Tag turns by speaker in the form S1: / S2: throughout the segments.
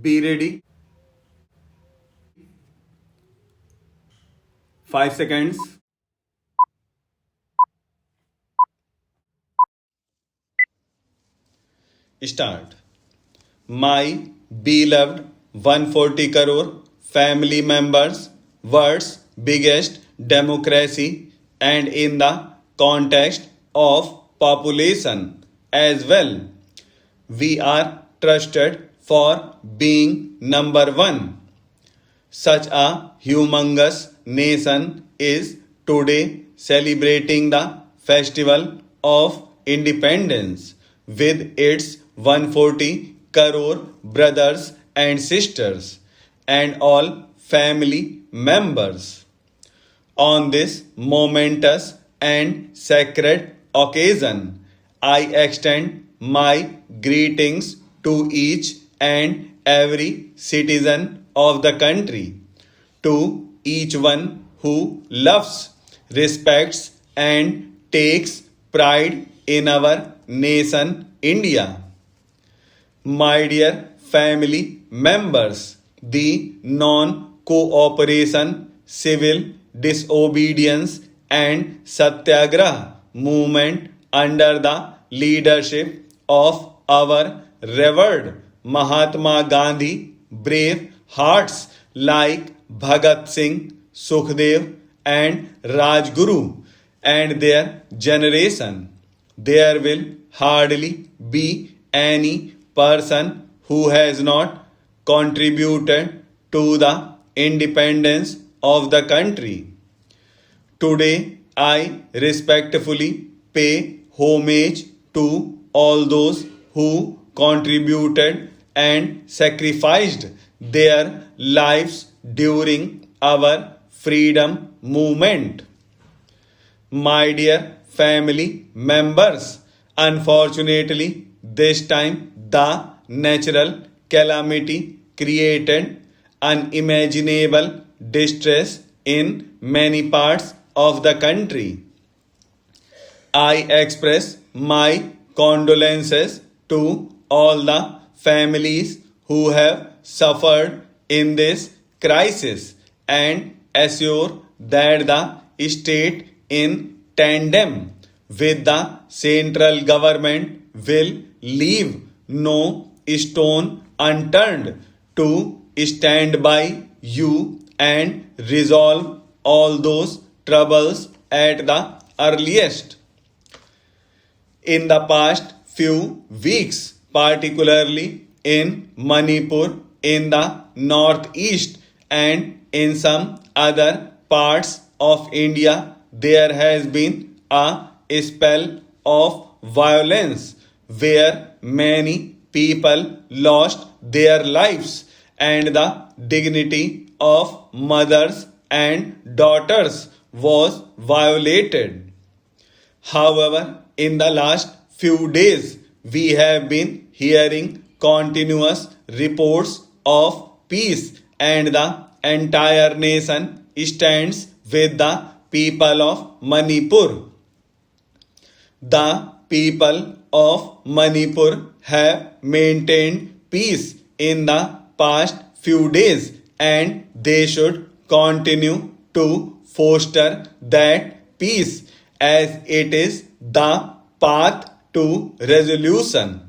S1: Be ready. 5 seconds. Start. My beloved 140 crore family members, world's biggest democracy, and in the context of population as well. We are trusted for being number one. Such a humongous nation is today celebrating the festival of independence with its 140 crore brothers and sisters and all family members. On this momentous and sacred occasion, I extend my greetings to each and every citizen of the country, to each one who loves, respects, and takes pride in our nation, India. My dear family members, the non cooperation, civil disobedience, and satyagraha movement under the leadership of our revered Mahatma Gandhi, brave hearts like Bhagat Singh, Sukhdev, and Rajguru, and their generation. There will hardly be any person who has not contributed to the independence of the country. Today, I respectfully pay homage to all those who contributed and sacrificed their lives during our freedom movement. My dear family members, unfortunately, this time the natural calamity created unimaginable distress in many parts of the country. I express my condolences to all the families who have suffered in this crisis and assure that the state, in tandem with the central government, will leave no stone unturned to stand by you and resolve all those troubles at the earliest. In the past few weeks, particularly in Manipur, in the northeast, and in some other parts of India, there has been a spell of violence where many people lost their lives and the dignity of mothers and daughters was violated. However, in the last few days, we have been hearing continuous reports of peace, and the entire nation stands with the people of Manipur. The people of Manipur have maintained peace in the past few days, and they should continue to foster that peace as it is the path to resolution.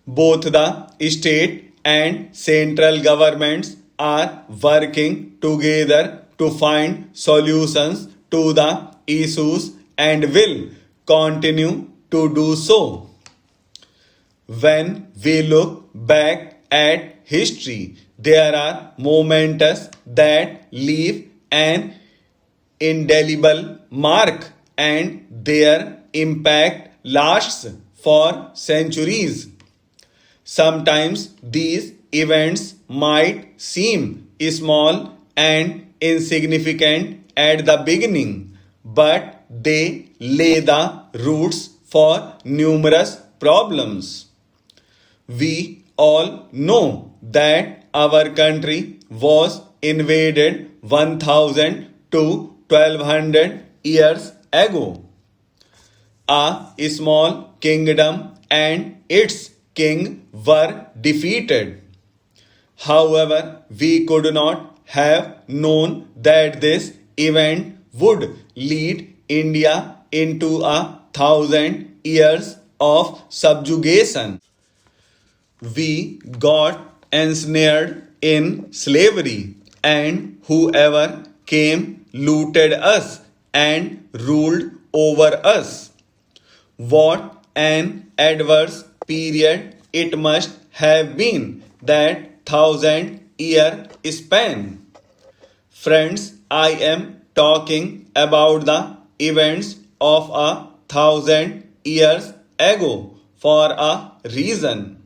S1: Both the state and central governments are working together to find solutions to the issues and will continue to do so. When we look back at history, there are moments that leave an indelible mark, and their impact lasts for centuries. Sometimes these events might seem small and insignificant at the beginning, but they lay the roots for numerous problems. We all know that our country was invaded 1000 to 1200 years ago. A small kingdom and its king were defeated. However, we could not have known that this event would lead India into 1,000 years of subjugation. We got ensnared in slavery, and whoever came looted us and ruled over us. What an adverse period it must have been, that 1,000 year span. Friends, I am talking about the events of 1,000 years ago for a reason.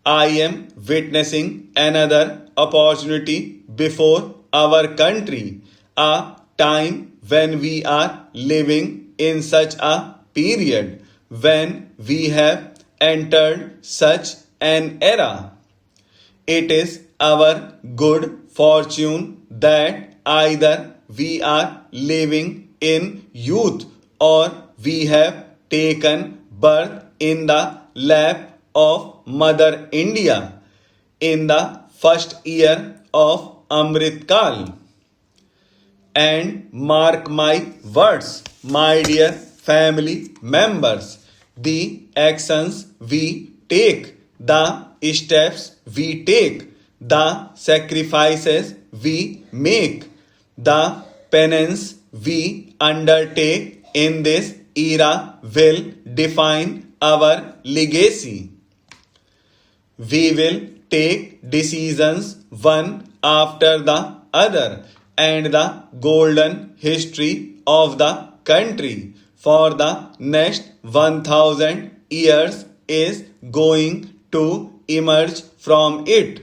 S1: I am witnessing another opportunity before our country, a time when we are living in such a period, when we have entered such an era. It is our good fortune that either we are living in youth or we have taken birth in the lap of Mother India in the first year of Amrit Kal. And mark my words, my dear family members, the actions we take, the steps we take, the sacrifices we make, the penance we undertake in this era will define our legacy. We will take decisions one after the other, and the golden history of the country for the next 1,000 years is going to emerge from it.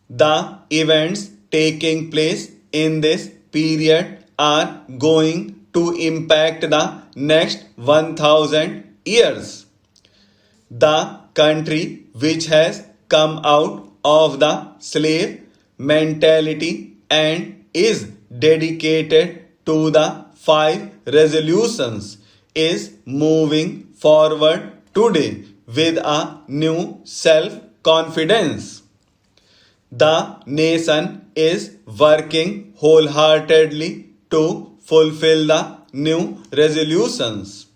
S1: The events taking place in this period are going to impact the next 1,000 years. The country which has come out of the slave mentality and is dedicated to the five resolutions is moving forward today with a new self confidence. The nation is working wholeheartedly to fulfill the new resolutions.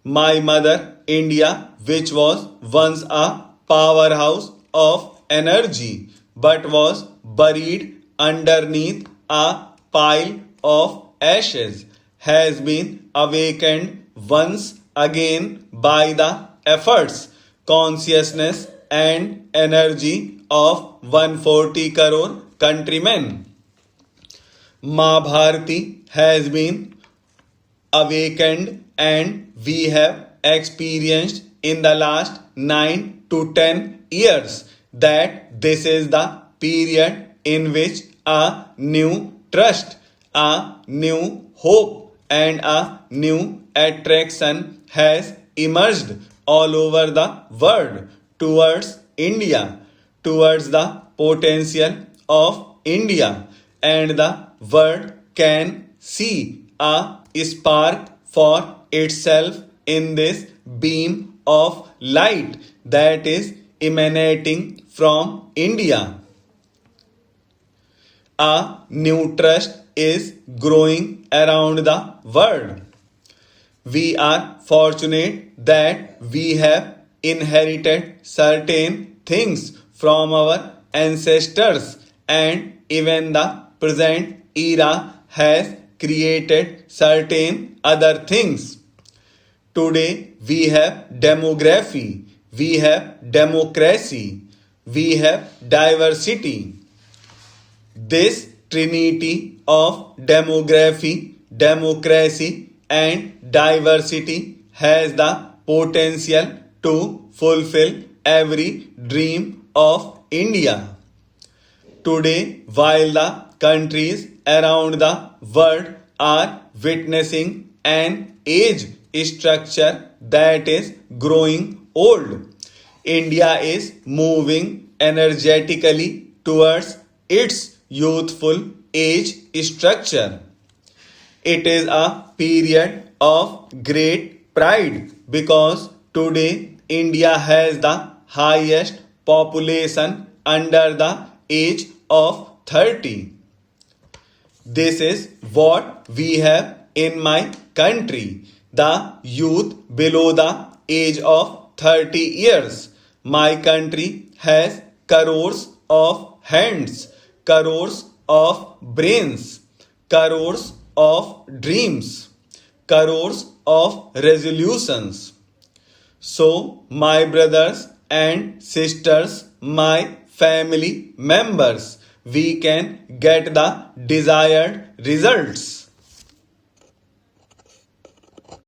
S1: My mother India, which was once a powerhouse of energy but was buried underneath a pile of ashes, has been awakened once again by the efforts, consciousness, and energy of 140 crore countrymen. Ma Bharati has been awakened, and we have experienced in the last 9 to 10 years that this is the period in which a new trust, a new hope, and a new attraction has emerged all over the world towards India, towards the potential of India, and the world can see a spark for itself in this beam of light that is emanating from India. A new trust is growing around the world. We are fortunate that we have inherited certain things from our ancestors, and even the present era has created certain other things. Today we have demography, we have democracy, we have diversity. This trinity of demography, democracy, and diversity has the potential to fulfill every dream of India. Today, while the countries around the world are witnessing an age structure that is growing old, India is moving energetically towards its youthful age structure. It is a period of great pride because today India has the highest population under the age of 30. This is what we have in my country. The youth below the age of 30 years. My country has crores of hands, crores of brains, crores of dreams, crores of resolutions. So, my brothers and sisters, my family members, we can get the desired results.